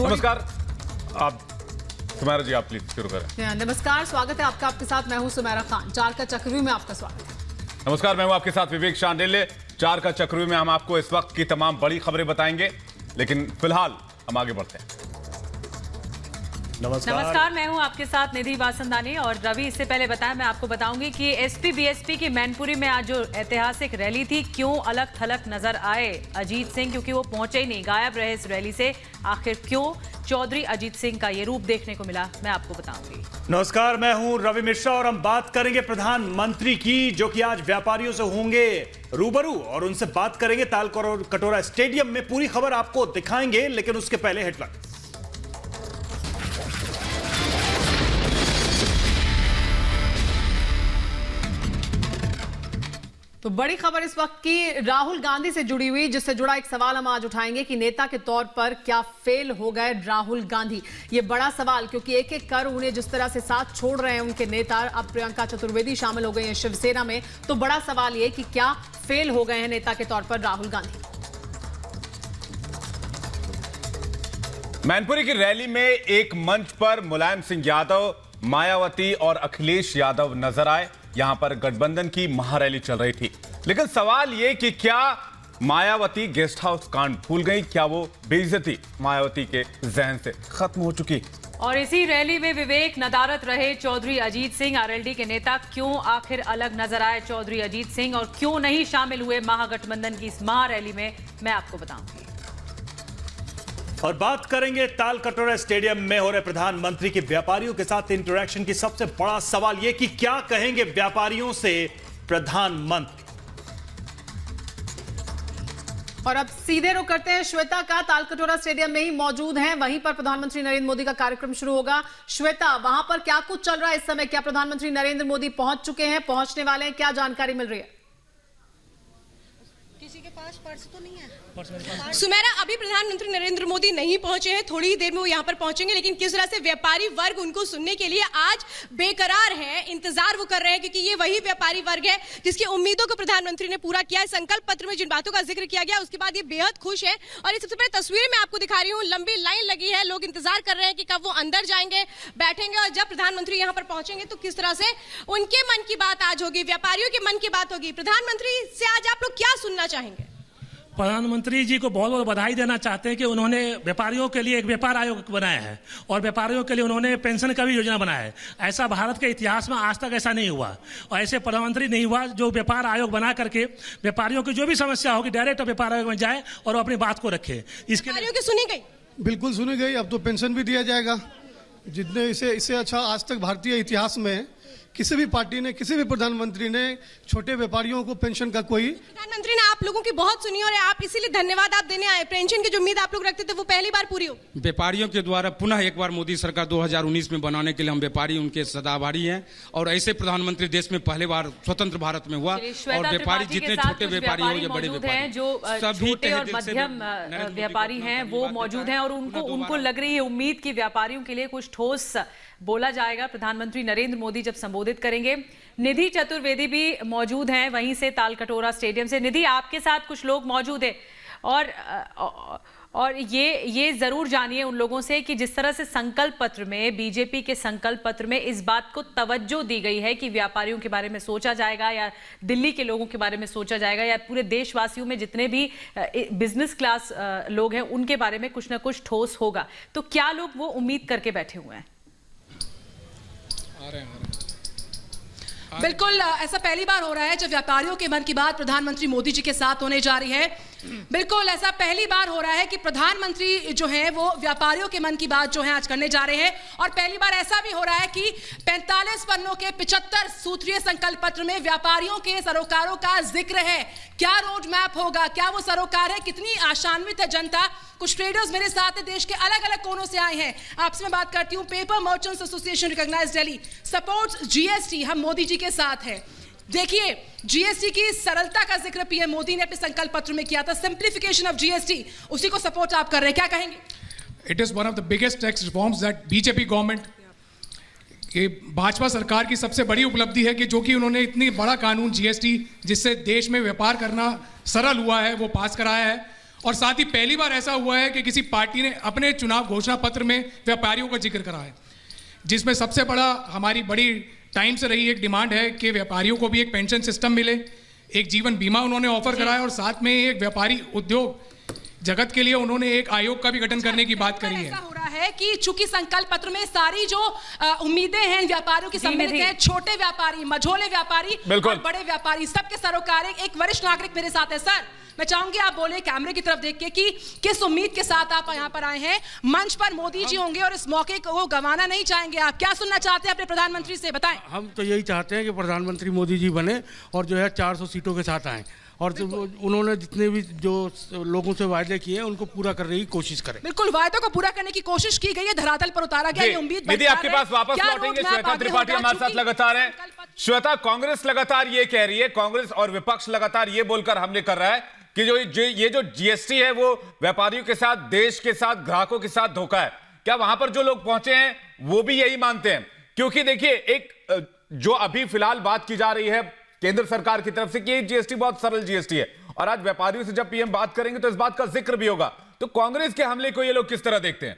नमस्कार, आप सुमेरा जी, आप प्लीज शुरू करें। नमस्कार, स्वागत है आपका। आपके साथ मैं हूं सुमेरा खान। 4 का चक्रव्यूह में आपका स्वागत है। नमस्कार, मैं हूं आपके साथ विवेक शांडिल्य। 4 का चक्रव्यूह में हम आपको इस वक्त की तमाम बड़ी खबरें बताएंगे, लेकिन फिलहाल हम आगे बढ़ते हैं। नमस्कार, मैं हूं आपके साथ निधि वासंदानी और रवि। इससे पहले बताया, मैं आपको बताऊंगी कि एसपी बीएसपी की मैनपुरी में आज जो ऐतिहासिक रैली थी, क्यों अलग थलग नजर आए अजीत सिंह, क्योंकि वो पहुंचे ही नहीं, गायब रहे इस रैली से। आखिर क्यों? चौधरी अजीत सिंह का ये रूप देखने को मिला, मैं आपको बताऊंगी। नमस्कार, मैं हूं रवि मिश्रा और हम बात करेंगे प्रधानमंत्री की, जो कि आज व्यापारियों से होंगे रूबरू और उनसे बात करेंगे ताल कटोरा स्टेडियम में। पूरी खबर आपको दिखाएंगे, लेकिन उसके पहले हेडलाइन। तो बड़ी खबर इस वक्त की राहुल गांधी से जुड़ी हुई, जिससे जुड़ा एक सवाल हम आज उठाएंगे कि नेता के तौर पर क्या फेल हो गए राहुल गांधी। ये बड़ा सवाल, क्योंकि एक एक कर उन्हें जिस तरह से साथ छोड़ रहे हैं उनके नेता। अब प्रियंका चतुर्वेदी शामिल हो गई हैं शिवसेना में, तो बड़ा सवाल ये कि क्या फेल हो गए हैं नेता के तौर पर राहुल गांधी। मैनपुरी की रैली में एक मंच पर मुलायम सिंह यादव, मायावती और अखिलेश यादव नजर आए। यहां पर गठबंधन की महारैली चल रही थी, लेकिन सवाल यह कि क्या मायावती गेस्ट हाउस कांड भूल गई? क्या वो बेइज्जती मायावती के जहन से खत्म हो चुकी? और इसी रैली में विवेक नदारत रहे चौधरी अजीत सिंह। आरएलडी के नेता क्यों आखिर अलग नजर आए चौधरी अजीत सिंह, और क्यों नहीं शामिल हुए महागठबंधन की इस महारैली में, मैं आपको बताऊंगी। और बात करेंगे ताल कटोरा स्टेडियम में हो रहे प्रधानमंत्री के व्यापारियों के साथ इंटरेक्शन की। सबसे बड़ा सवाल यह कि क्या कहेंगे व्यापारियों से प्रधानमंत्री। और अब सीधे रुख करते हैं श्वेता का। ताल कटोरा स्टेडियम में ही मौजूद हैं, वहीं पर प्रधानमंत्री नरेंद्र मोदी का कार्यक्रम शुरू होगा। श्वेता, वहां पर क्या कुछ चल रहा है इस समय? क्या प्रधानमंत्री नरेंद्र मोदी पहुंच चुके हैं, पहुंचने वाले हैं? क्या जानकारी मिल रही है? किसी के पास पर्स तो नहीं है? सुमेरा, अभी प्रधानमंत्री नरेंद्र मोदी नहीं पहुंचे हैं, थोड़ी ही देर में वो यहां पर पहुंचेंगे। लेकिन किस तरह से व्यापारी वर्ग उनको सुनने के लिए आज बेकरार है, इंतजार वो कर रहे हैं, क्योंकि ये वही व्यापारी वर्ग है जिसकी उम्मीदों को प्रधानमंत्री ने पूरा किया है। संकल्प पत्र में जिन बातों का जिक्र किया गया, उसके बाद ये बेहद खुश है। और ये सबसे पहले तस्वीरें मैं आपको दिखा रही हूँ, लंबी लाइन लगी है, लोग इंतजार कर रहे हैं कि कब वो अंदर जाएंगे, बैठेंगे, और जब प्रधानमंत्री यहाँ पर पहुंचेंगे तो किस तरह से उनके मन की बात आज होगी, व्यापारियों के मन की बात होगी। प्रधानमंत्री से आज आप लोग क्या सुनना चाहेंगे? प्रधानमंत्री जी को बहुत बहुत बधाई देना चाहते हैं कि उन्होंने व्यापारियों के लिए एक व्यापार आयोग बनाया है और व्यापारियों के लिए उन्होंने पेंशन का भी योजना बनाया है। ऐसा भारत के इतिहास में आज तक ऐसा नहीं हुआ और ऐसे प्रधानमंत्री नहीं हुआ जो व्यापार आयोग बना करके व्यापारियों की जो भी समस्या होगी डायरेक्ट व्यापार आयोग में जाए और अपनी बात को रखे। इसके लिए सुनी गई, बिल्कुल सुनी गई। अब तो पेंशन भी दिया जाएगा। जितने इससे अच्छा आज तक भारतीय इतिहास में किसी भी पार्टी ने, किसी भी प्रधानमंत्री ने छोटे व्यापारियों को पेंशन का कोई। प्रधानमंत्री ने आप लोगों की बहुत सुनी और आप इसीलिए धन्यवाद आप देने आए। पेंशन की जो उम्मीद आप लोग रखते थे वो पहली बार पूरी हो। व्यापारियों के द्वारा पुनः एक बार मोदी सरकार 2019 में बनाने के लिए हम व्यापारी उनके सदा आभारी हैं। और ऐसे प्रधानमंत्री देश में पहले बार स्वतंत्र भारत में हुआ। और व्यापारी जितने छोटे व्यापारी हो या बड़े व्यापारी, जो छोटे और मध्यम व्यापारी हैं वो मौजूद हैं, और उनको लग रही है उम्मीद की व्यापारियों के लिए कुछ ठोस बोला जाएगा प्रधानमंत्री नरेंद्र मोदी जब संबोधित करेंगे। निधि चतुर्वेदी भी मौजूद हैं वहीं से, ताल कटोरा स्टेडियम से। निधि, आपके साथ कुछ लोग मौजूद हैं और ये जरूर जानिए उन लोगों से कि जिस तरह से संकल्प पत्र में, बीजेपी के संकल्प पत्र में इस बात को तवज्जो दी गई है कि व्यापारियों के बारे में सोचा जाएगा या दिल्ली के लोगों के बारे में सोचा जाएगा या पूरे देशवासियों में जितने भी बिजनेस क्लास लोग हैं उनके बारे में कुछ ना कुछ ठोस होगा, तो क्या लोग वो उम्मीद करके बैठे हुए हैं? बिल्कुल ऐसा पहली बार हो रहा है जब व्यापारियों के मन की बात प्रधानमंत्री मोदी जी के साथ होने जा रही है। बिल्कुल ऐसा पहली बार हो रहा है कि प्रधानमंत्री जो हैं वो व्यापारियों के मन की बात जो है आज करने जा रहे हैं। और पहली बार ऐसा भी हो रहा है कि 45 पन्नों के 75 सूत्रीय संकल्प पत्र में व्यापारियों के सरोकारों का जिक्र है। क्या रोड मैप होगा, क्या वो सरोकार है, कितनी आशान्वित है जनता। कुछ ट्रेडर्स मेरे साथ है, देश के अलग अलग कोनों से आए हैं। आपसे मैं बात करती हूँ। Paper merchants association recognised Delhi supports GST. हम मोदी जी के साथ हैं। देखिए, जीएसटी की सरलता का जिक्र पीएम मोदी ने अपने संकल्प पत्र में किया था, सिंप्लीफिकेशन ऑफ जीएसटी, उसी को सपोर्ट आप कर रहे हैं, क्या कहेंगे? It is one of the biggest tax reforms that BJP government, ये भाजपा सरकार की सबसे बड़ी उपलब्धि है कि जो कि उन्होंने इतनी बड़ा कानून जीएसटी जिससे देश में व्यापार करना सरल हुआ है वो पास कराया है। और साथ ही पहली बार ऐसा हुआ है कि किसी पार्टी ने अपने चुनाव घोषणा पत्र में व्यापारियों का जिक्र करा है, जिसमें सबसे बड़ा हमारी बड़ी टाइम से रही एक डिमांड है कि व्यापारियों को भी एक पेंशन सिस्टम मिले, एक जीवन बीमा उन्होंने ऑफर करा है और साथ में एक व्यापारी उद्योग जगत के लिए उन्होंने एक आयोग का भी गठन करने की बात करी है। ऐसा हो रहा है कि चूंकि संकल्प पत्र में सारी जो उम्मीदें हैं व्यापारियों की सम्मिलित हैं, छोटे व्यापारी, मझोले व्यापारी और बड़े व्यापारी, सबके सरोकार एक वरिष्ठ नागरिक मेरे साथ है। सर, मैं चाहूंगी आप बोले कैमरे की तरफ देख के कि किस उम्मीद के साथ आप यहाँ पर आए हैं। मंच पर मोदी जी होंगे और इस मौके को गंवाना नहीं चाहेंगे। आप क्या सुनना चाहते हैं अपने प्रधानमंत्री से, बताएं। हम तो यही चाहते हैं कि प्रधानमंत्री मोदी जी बने और जो है 400 सीटों के साथ आए और उन्होंने जितने भी जो लोगों से वायदे किए हैं उनको पूरा करने की कोशिश करें। बिल्कुल, वायदों को पूरा करने की कोशिश की गई है, धरातल पर उतारा गया, ये उम्मीद निधि आपके पास वापस लौटेंगे। श्वेता त्रिपाठी हमारे साथ लगातार है। श्वेता, कांग्रेस लगातार ये कह रही है, कांग्रेस और विपक्ष लगातार ये बोलकर हमले कर रहा है कि ये जो जीएसटी है वो व्यापारियों के साथ, देश के साथ, ग्राहकों के साथ धोखा है। क्या वहां पर जो लोग पहुंचे हैं वो भी यही मानते हैं? क्योंकि देखिए, एक जो अभी फिलहाल बात की जा रही है केंद्र सरकार की तरफ से कि जीएसटी बहुत सरल जीएसटी है, और आज व्यापारियों से जब पीएम बात करेंगे तो इस बात का जिक्र भी होगा। तो कांग्रेस के हमले को ये लोग किस तरह देखते हैं?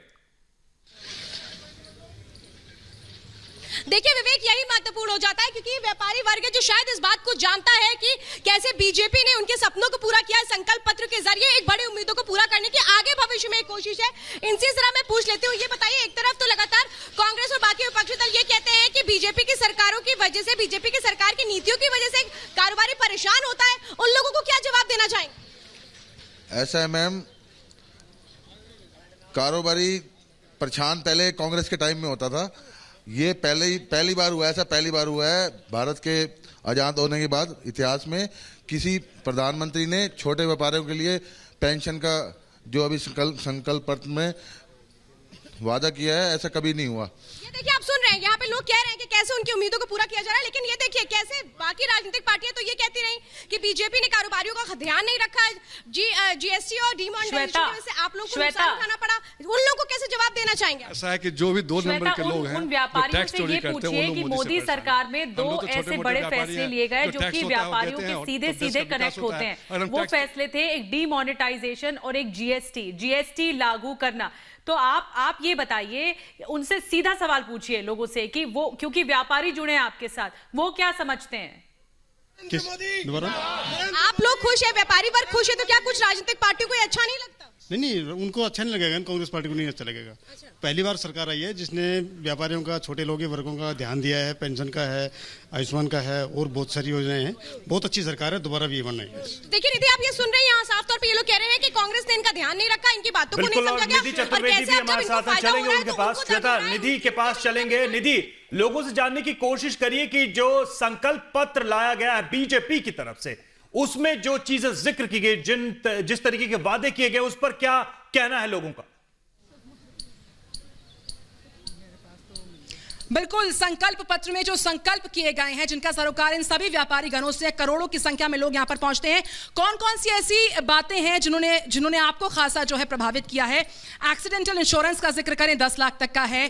देखिए विवेक, यही महत्वपूर्ण हो जाता है क्योंकि व्यापारी वर्ग जो शायद इस बात को जानता है कि कैसे बीजेपी ने उनके सपनों को पूरा किया है संकल्प पत्र के जरिए, एक बड़ी उम्मीदों को पूरा करने की आगे भविष्य में एक कोशिश है। इनसे जरा मैं पूछ लेती हूँ, ये बताइए, एक तरफ तो लगातार कांग्रेस और बाकी विपक्षी दल ये कहते हैं कि बीजेपी की सरकारों की वजह से, बीजेपी की सरकार की नीतियों की वजह से कारोबारी परेशान होता है, उन लोगों को क्या जवाब देना चाहेंगे? ऐसा है मैम, कारोबारी परेशान पहले कांग्रेस के टाइम में होता था, ये पहली बार हुआ, ऐसा पहली बार हुआ है भारत के आजाद होने के बाद इतिहास में किसी प्रधानमंत्री ने छोटे व्यापारियों के लिए पेंशन का जो अभी संकल्प पत्र में वादा किया है, ऐसा कभी नहीं हुआ। ये देखिए, आप सुन रहे हैं, यहाँ पे लोग कह रहे हैं कि कैसे उनकी उम्मीदों को पूरा किया जा रहा है, लेकिन ये देखिए कैसे बाकी राजनीतिक पार्टियां तो ये कहती रही कि बीजेपी ने कारोबारियों का ध्यान नहीं रखा, जीएसटी और डिमोनेटाइजेशन की वजह से आप लोगों को नुकसान उठाना पड़ा। उन लोगों को कैसे जवाब देना चाहेंगे? ऐसा है कि जो भी 2 नंबर के लोग हैं, उन व्यापारियों से ये पूछिए कि मोदी सरकार में 2 ऐसे बड़े फैसले लिए गए जो कि व्यापारियों के सीधे सीधे कनेक्ट होते हैं। वो फैसले थे एक डिमोनेटाइजेशन और एक जीएसटी लागू करना। तो आप ये बताइए, उनसे सीधा सवाल पूछिए लोगों से कि वो, क्योंकि व्यापारी जुड़े हैं आपके साथ, वो क्या समझते हैं? आप लोग खुश है, व्यापारी वर्ग खुश है, तो क्या कुछ राजनीतिक पार्टियों को अच्छा नहीं लगता? नहीं, उनको अच्छा नहीं लगेगा, कांग्रेस पार्टी को नहीं अच्छा लगेगा। अच्छा। पहली बार सरकार आई है जिसने व्यापारियों का, छोटे लोगों वर्गों का ध्यान दिया है, पेंशन का है, आयुष्मान का है और बहुत सारी योजनाएं हैं। बहुत अच्छी सरकार है, दोबारा भी ये बनना है। देखिए निधि, आप ये सुन रहे हैं, यहाँ साफ तौर पे ये लोग कह रहे हैं कि कांग्रेस ने इनका ध्यान नहीं रखा, इनकी बातों को नहीं समझा गया। निधि चतुर्वेदी भी हमारे साथ हैं, चलेंगे उनके पास। श्वेता, निधि के पास चलेंगे। निधि, लोगों से जानने की कोशिश करिए कि जो संकल्प पत्र लाया गया है बीजेपी की तरफ से, उसमें जो चीजें जिक्र की गई, जिस तरीके के वादे किए गए, उस पर क्या कहना है लोगों का? बिल्कुल, संकल्प पत्र में जो संकल्प किए गए हैं, जिनका सरोकार इन सभी व्यापारी गणों से, करोड़ों की संख्या में लोग यहां पर पहुंचते हैं, कौन कौन सी ऐसी बातें हैं जिन्होंने आपको खासा जो है प्रभावित किया है? एक्सीडेंटल इंश्योरेंस का जिक्र करें, 10 लाख तक का है।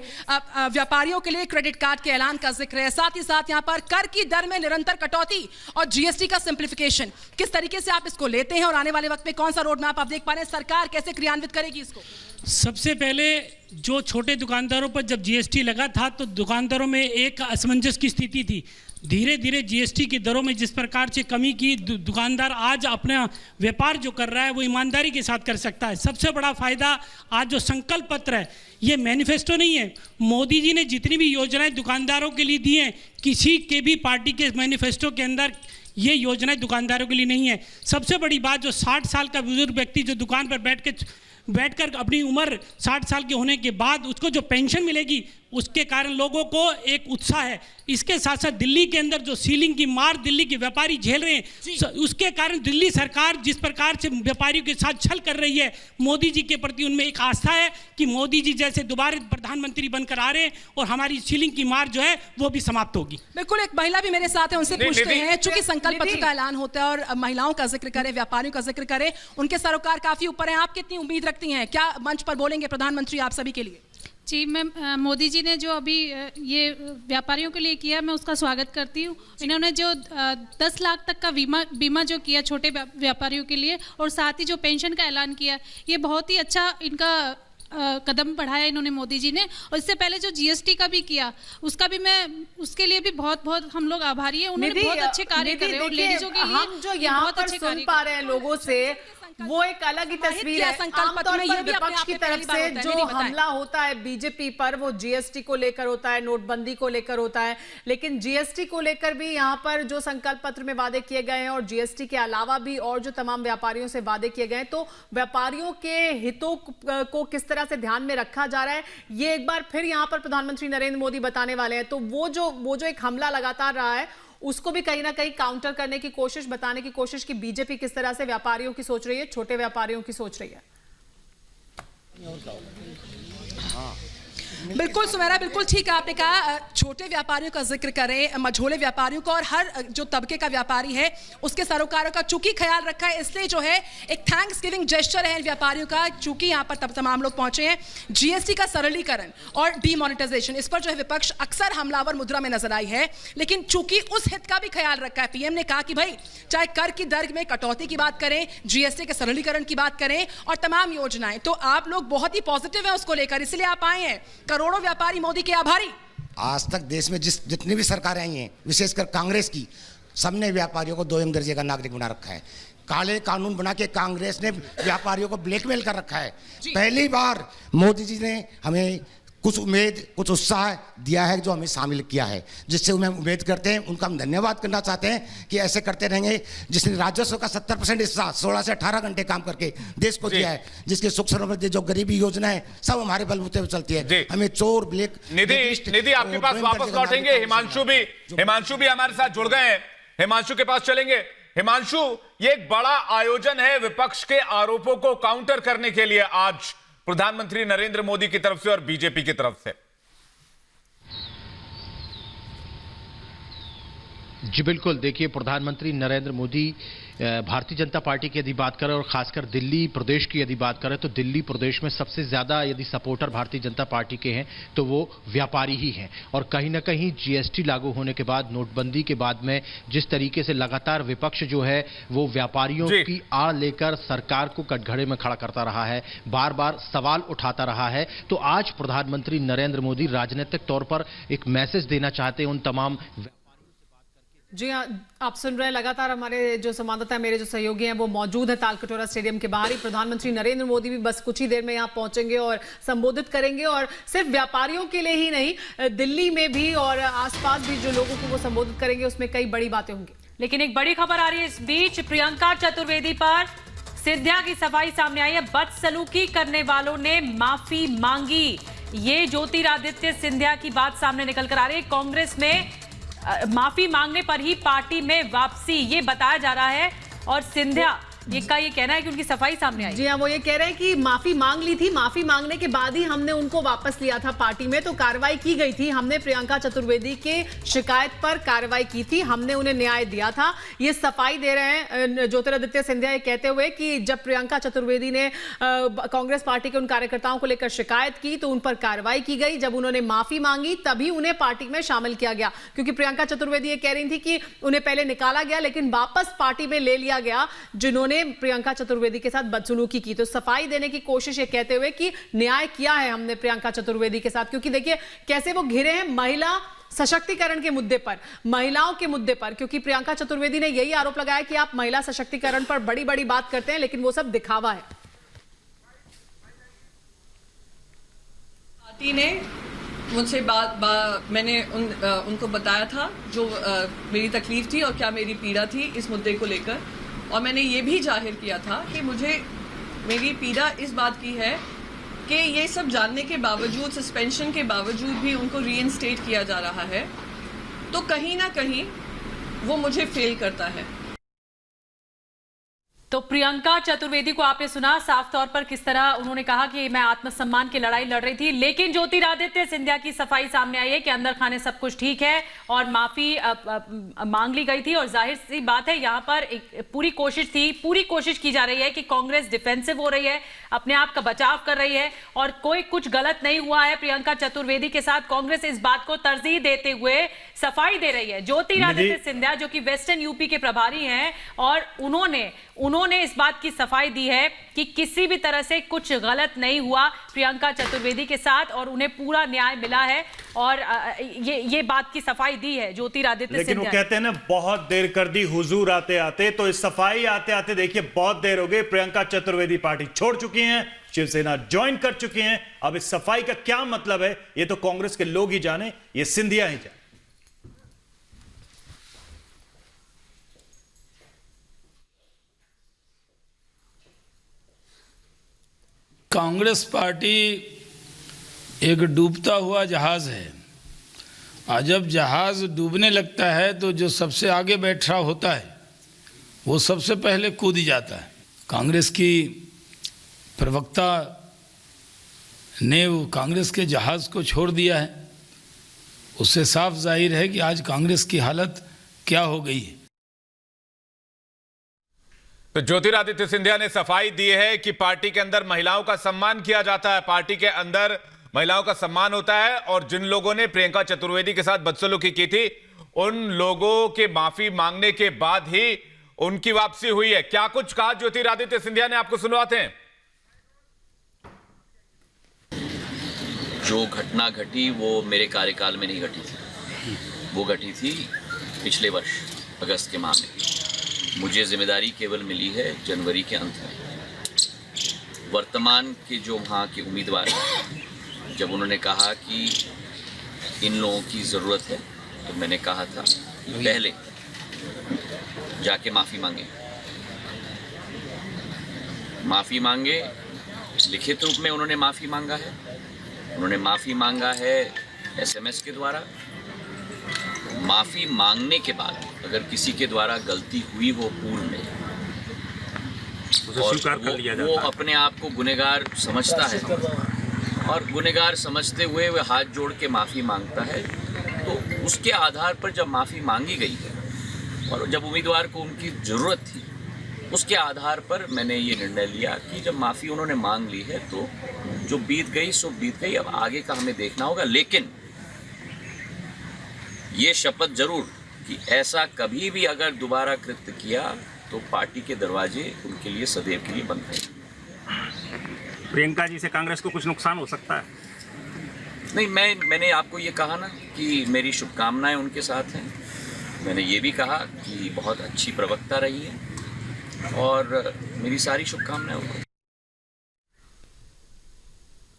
व्यापारियों के लिए क्रेडिट कार्ड के ऐलान का जिक्र है, साथ ही साथ यहां पर कर की दर में निरंतर कटौती और जीएसटी का सिंप्लीफिकेशन। किस तरीके से आप इसको लेते हैं और आने वाले वक्त में कौन सा रोड मैप आप देख पा रहे हैं? सरकार कैसे क्रियान्वित करेगी इसको? सबसे पहले जो छोटे दुकानदारों पर जब जीएसटी लगा था तो दुकानदारों में एक असमंजस की स्थिति थी। धीरे धीरे जीएसटी की दरों में जिस प्रकार से कमी की, दुकानदार आज अपना व्यापार जो कर रहा है वो ईमानदारी के साथ कर सकता है। सबसे बड़ा फायदा आज जो संकल्प पत्र है, ये मैनिफेस्टो नहीं है। मोदी जी ने जितनी भी योजनाएं दुकानदारों के लिए दी हैं, किसी के भी पार्टी के मैनिफेस्टो के अंदर ये योजनाएं दुकानदारों के लिए नहीं है। सबसे बड़ी बात, जो 60 साल का बुजुर्ग व्यक्ति जो दुकान पर बैठकर अपनी उम्र 60 साल के होने के बाद उसको जो पेंशन मिलेगी, उसके कारण लोगों को एक उत्साह है। इसके साथ साथ दिल्ली के अंदर जो सीलिंग की मार दिल्ली के व्यापारी झेल रहे हैं, उसके कारण दिल्ली सरकार जिस प्रकार से व्यापारियों के साथ छल कर रही है, मोदी जी के प्रति उनमें एक आस्था है कि मोदी जी जैसे दोबारा प्रधानमंत्री बनकर आ रहे हैं और हमारी सीलिंग की मार जो है वो भी समाप्त होगी। बिल्कुल, एक महिला भी मेरे साथ है, उनसे पूछते हैं, चूंकि संकल्प पत्र का ऐलान होता है और महिलाओं का जिक्र करें, व्यापारियों का जिक्र करें, उनके सरोकार काफी ऊपर है, आप कितनी उम्मीद रखती हैं? क्या मंच पर बोलेंगे प्रधानमंत्री आप सभी के लिए? जी मैं मोदी जी ने जो अभी ये व्यापारियों के लिए किया, मैं उसका स्वागत करती हूँ। इन्होंने जो 10 लाख तक का बीमा जो किया छोटे व्यापारियों के लिए, और साथ ही जो पेंशन का ऐलान किया, ये बहुत ही अच्छा इनका कदम बढ़ाया इन्होंने मोदी जी ने। और इससे पहले जो जीएसटी का भी किया, उसका भी मैं उसके लिए भी बहुत बहुत हम लोग आभारी हैं। उन्होंने बहुत अच्छे कार्य कर रहे हैं और लेडीजों के लिए हम जो यहाँ पर सुन पा रहे हैं लोगों से, वो एक अलग ही तस्वीर है। आमतौर पर विपक्ष की तरफ से जो हमला होता है बीजेपी पर, वो जीएसटी को लेकर होता है, नोटबंदी को लेकर होता है, लेकिन जीएसटी को लेकर भी यहाँ पर जो संकल्प पत्र में वादे किए गए हैं, और जीएसटी के अलावा भी और जो तमाम व्यापारियों से वादे किए गए हैं, तो व्यापारियों के हितों को किस तरह से ध्यान में रखा जा रहा है, ये एक बार फिर यहाँ पर प्रधानमंत्री नरेंद्र मोदी बताने वाले हैं। तो वो जो एक हमला लगातार रहा है, उसको भी कहीं ना कहीं काउंटर करने की कोशिश, बताने की कोशिश कि बीजेपी किस तरह से व्यापारियों की सोच रही है, छोटे व्यापारियों की सोच रही है। बिल्कुल सुमेरा, बिल्कुल ठीक है आपने कहा। छोटे व्यापारियों का जिक्र करें, मझोले व्यापारियों का, और हर जो तबके का व्यापारी है उसके सरोकारों का चूंकि ख्याल रखा है, इसलिए जो है एक थैंक्स गिविंग जेस्चर है व्यापारियों का। चूंकि यहाँ पर तमाम लोग पहुंचे हैं, जीएसटी का सरलीकरण और डीमोनेटाइजेशन, इस पर जो है विपक्ष अक्सर हमलावर मुद्रा में नजर आई है, लेकिन चूंकि उस हित का भी ख्याल रखा है। पीएम ने कहा कि भाई चाहे कर की दर में कटौती की बात करें, जीएसटी के सरलीकरण की बात करें, और तमाम योजनाएं, तो आप लोग बहुत ही पॉजिटिव है उसको लेकर, इसलिए आप आए हैं। करोड़ों व्यापारी मोदी के आभारी। आज तक देश में जितनी भी सरकारें आई हैं, विशेषकर कांग्रेस की, सबने व्यापारियों को 2 दर्जे का नागरिक बना रखा है। काले कानून बना के कांग्रेस ने व्यापारियों को ब्लैकमेल कर रखा है। पहली बार मोदी जी ने हमें कुछ उम्मीद, कुछ उत्साह दिया है, जो हमें शामिल किया है, जिससे उन्हें उम्मीद करते हैं, उनका हम धन्यवाद करना चाहते हैं कि ऐसे करते रहेंगे। जिसने राजस्व का 70% हिस्सा 16 से 18 घंटे काम करके देश को दिया है, जिसके सुख समृद्धि, जो गरीबी योजना है, सब हमारे बलबूते पर चलती है। हमें चोर, ब्लैक निधि आपके पास वापस लौटेंगे। हिमांशु भी हमारे साथ जुड़ गए हैं, हिमांशु के पास चलेंगे। हिमांशु, ये एक बड़ा आयोजन है विपक्ष के आरोपों को काउंटर करने के लिए आज प्रधानमंत्री नरेंद्र मोदी की तरफ से और बीजेपी की तरफ से। जी बिल्कुल, देखिए प्रधानमंत्री नरेंद्र मोदी भारतीय जनता पार्टी की यदि बात करें और खासकर दिल्ली प्रदेश की यदि बात करें, तो दिल्ली प्रदेश में सबसे ज्यादा यदि सपोर्टर भारतीय जनता पार्टी के हैं तो वो व्यापारी ही हैं। और कहीं ना कहीं जीएसटी लागू होने के बाद, नोटबंदी के बाद में जिस तरीके से लगातार विपक्ष जो है वो व्यापारियों की आड़ लेकर सरकार को कटघरे में खड़ा करता रहा है, बार बार सवाल उठाता रहा है, तो आज प्रधानमंत्री नरेंद्र मोदी राजनीतिक तौर पर एक मैसेज देना चाहते हैं उन तमाम। जी हाँ, आप सुन रहे हैं, लगातार हमारे जो संवाददाता, मेरे जो सहयोगी हैं, वो मौजूद है तालकटोरा स्टेडियम के बाहर ही। प्रधानमंत्री नरेंद्र मोदी भी बस कुछ ही देर में यहाँ पहुंचेंगे और संबोधित करेंगे, और सिर्फ व्यापारियों के लिए ही नहीं, दिल्ली में भी और आसपास भी जो लोगों को वो संबोधित करेंगे, उसमें कई बड़ी बातें होंगी। लेकिन एक बड़ी खबर आ रही है इस बीच, प्रियंका चतुर्वेदी पर सिंधिया की सफाई सामने आई है। बदसलूकी करने वालों ने माफी मांगी, ये ज्योतिरादित्य सिंधिया की बात सामने निकल कर आ रही है। कांग्रेस में माफी मांगने पर ही पार्टी में वापसी, ये बताया जा रहा है। और सिंधिया ये कहना है कि उनकी सफाई सामने आई। जी हाँ, वो ये कह रहे हैं कि माफी मांग ली थी, माफी मांगने के बाद ही हमने उनको वापस लिया था पार्टी में, तो कार्रवाई की गई थी। हमने प्रियंका चतुर्वेदी के शिकायत पर कार्रवाई की थी, हमने उन्हें न्याय दिया था। ये सफाई दे रहे हैं ज्योतिरादित्य सिंधिया, ये कहते हुए कि जब प्रियंका चतुर्वेदी ने कांग्रेस पार्टी के उन कार्यकर्ताओं को लेकर शिकायत की तो उन पर कार्रवाई की गई। जब उन्होंने माफी मांगी तभी उन्हें पार्टी में शामिल किया गया, क्योंकि प्रियंका चतुर्वेदी ये कह रही थी कि उन्हें पहले निकाला गया लेकिन वापस पार्टी में ले लिया गया जिन्होंने प्रियंका चतुर्वेदी के साथ बदसलूकी की। तो सफाई देने की कोशिश ये कहते हुए कि न्याय किया है हमने प्रियंका चतुर्वेदी के साथ, क्योंकि देखिए कैसे वो घिरे हैं महिला सशक्तिकरण के मुद्दे पर, महिलाओं के मुद्दे पर, क्योंकि प्रियंका चतुर्वेदी ने यही आरोप लगाया कि आप महिला सशक्तिकरण पर बड़ी बड़ी बात करते हैं, लेकिन वो सब दिखावा है। पार्टी ने मुझसे मैंने उनको बताया था जो मेरी तकलीफ थी और क्या मेरी पीड़ा थी इस मुद्दे को लेकर, और मैंने ये भी जाहिर किया था कि मेरी पीड़ा इस बात की है कि ये सब जानने के बावजूद, सस्पेंशन के बावजूद भी उनको रीइंस्टेट किया जा रहा है, तो कहीं ना कहीं वो मुझे फेल करता है। तो प्रियंका चतुर्वेदी को आपने सुना साफ तौर पर किस तरह उन्होंने कहा कि मैं आत्मसम्मान की लड़ाई लड़ रही थी, लेकिन ज्योतिरादित्य सिंधिया की सफाई सामने आई है कि अंदर खाने सब कुछ ठीक है और माफी मांग ली गई थी। और जाहिर सी बात है यहाँ पर एक पूरी कोशिश की जा रही है कि कांग्रेस डिफेंसिव हो रही है, अपने आप का बचाव कर रही है और कोई कुछ गलत नहीं हुआ है। प्रियंका चतुर्वेदी के साथ कांग्रेस इस बात को तरजीह देते हुए सफाई दे रही है। ज्योतिरादित्य सिंधिया जो कि वेस्टर्न यूपी के प्रभारी हैं और उन्होंने इस बात की सफाई दी है कि किसी भी तरह से कुछ गलत नहीं हुआ प्रियंका चतुर्वेदी के साथ और उन्हें पूरा न्याय मिला है और ये बात की सफाई दी है ज्योतिरादित्य सिंधिया। लेकिन वो कहते हैं ना बहुत देर कर दी हुजूर आते आते, तो इस सफाई आते आते देखिए बहुत देर हो गई। प्रियंका चतुर्वेदी पार्टी छोड़ चुकी हैं, शिवसेना ज्वाइन कर चुकी हैं। अब इस सफाई का क्या मतलब है ये तो कांग्रेस के लोग ही जाने, ये सिंधिया ही जाने। कांग्रेस पार्टी एक डूबता हुआ जहाज है और जब जहाज डूबने लगता है तो जो सबसे आगे बैठा होता है वो सबसे पहले कूद जाता है। कांग्रेस की प्रवक्ता ने वो कांग्रेस के जहाज को छोड़ दिया है, उससे साफ जाहिर है कि आज कांग्रेस की हालत क्या हो गई है। तो ज्योतिरादित्य सिंधिया ने सफाई दी है कि पार्टी के अंदर महिलाओं का सम्मान किया जाता है, पार्टी के अंदर महिलाओं का सम्मान होता है और जिन लोगों ने प्रियंका चतुर्वेदी के साथ बदसलूकी की थी उन लोगों के माफी मांगने के बाद ही उनकी वापसी हुई है। क्या कुछ कहा ज्योतिरादित्य सिंधिया ने, आपको सुनवाते हैं। जो घटना घटी वो मेरे कार्यकाल में नहीं घटी थी, वो घटी थी पिछले वर्ष अगस्त के माह में। मुझे जिम्मेदारी केवल मिली है जनवरी के अंत में। वर्तमान के जो वहाँ के उम्मीदवार हैं, जब उन्होंने कहा कि इन लोगों की ज़रूरत है तो मैंने कहा था पहले जाके माफ़ी मांगे। लिखित रूप में उन्होंने माफ़ी मांगा है, उन्होंने माफ़ी मांगा है SMS के द्वारा। माफ़ी मांगने के बाद अगर किसी के द्वारा गलती हुई हो पूर्व में और वो अपने आप को गुनहगार समझता है और गुनहगार समझते हुए वह हाथ जोड़ के माफ़ी मांगता है, तो उसके आधार पर जब माफ़ी मांगी गई है और जब उम्मीदवार को उनकी ज़रूरत थी, उसके आधार पर मैंने ये निर्णय लिया कि जब माफ़ी उन्होंने मांग ली है तो जो बीत गई सो बीत गई, अब आगे का हमें देखना होगा। लेकिन ये शपथ जरूर कि ऐसा कभी भी अगर दोबारा कृत्य किया तो पार्टी के दरवाजे उनके लिए सदैव के लिए बंद रहेंगे। प्रियंका जी से कांग्रेस को कुछ नुकसान हो सकता है? नहीं, मैंने आपको ये कहा ना कि मेरी शुभकामनाएं उनके साथ हैं। मैंने ये भी कहा कि बहुत अच्छी प्रवक्ता रही है और मेरी सारी शुभकामनाएं उनको।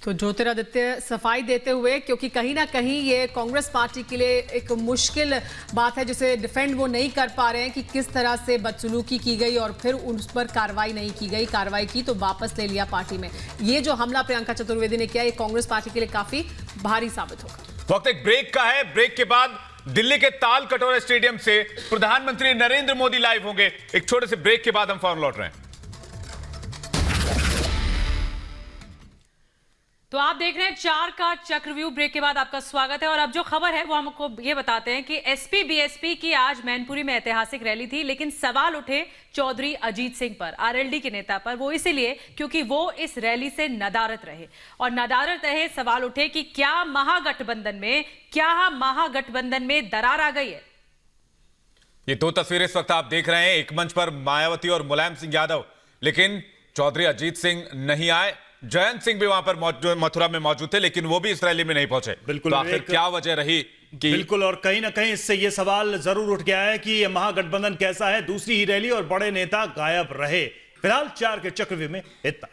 तो ज्योतिरादित्य सफाई देते हुए, क्योंकि कहीं ना कहीं ये कांग्रेस पार्टी के लिए एक मुश्किल बात है जिसे डिफेंड वो नहीं कर पा रहे हैं कि किस तरह से बदसलूकी की गई और फिर उस पर कार्रवाई नहीं की गई। कार्रवाई की तो वापस ले लिया पार्टी में। ये जो हमला प्रियंका चतुर्वेदी ने किया ये कांग्रेस पार्टी के लिए काफी भारी साबित होगा। वक्त एक ब्रेक का है। ब्रेक के बाद दिल्ली के ताल कटोरा स्टेडियम से प्रधानमंत्री नरेंद्र मोदी लाइव होंगे। एक छोटे से ब्रेक के बाद हम फौरन लौट रहे हैं। तो आप देख रहे हैं 4 का चक्रव्यूह। ब्रेक के बाद आपका स्वागत है और अब जो खबर है वो हमको ये बताते हैं कि एसपी बीएसपी की आज मैनपुरी में ऐतिहासिक रैली थी, लेकिन सवाल उठे चौधरी अजीत सिंह पर, आरएलडी के नेता पर। वो इसलिए क्योंकि वो इस रैली से नदारत रहे और नदारत रहे। सवाल उठे कि क्या महागठबंधन में दरार आ गई है। ये दो तस्वीरें इस वक्त आप देख रहे हैं। एक मंच पर मायावती और मुलायम सिंह यादव, लेकिन चौधरी अजीत सिंह नहीं आए। जयंत सिंह भी वहां पर मथुरा में मौजूद थे, लेकिन वो भी इस रैली में नहीं पहुंचे। बिल्कुल। तो आखिर क्या वजह रही कि बिल्कुल, और कहीं ना कहीं इससे ये सवाल जरूर उठ गया है कि ये महागठबंधन कैसा है। दूसरी ही रैली और बड़े नेता गायब रहे। फिलहाल 4 के चक्रव्यूह में इतना।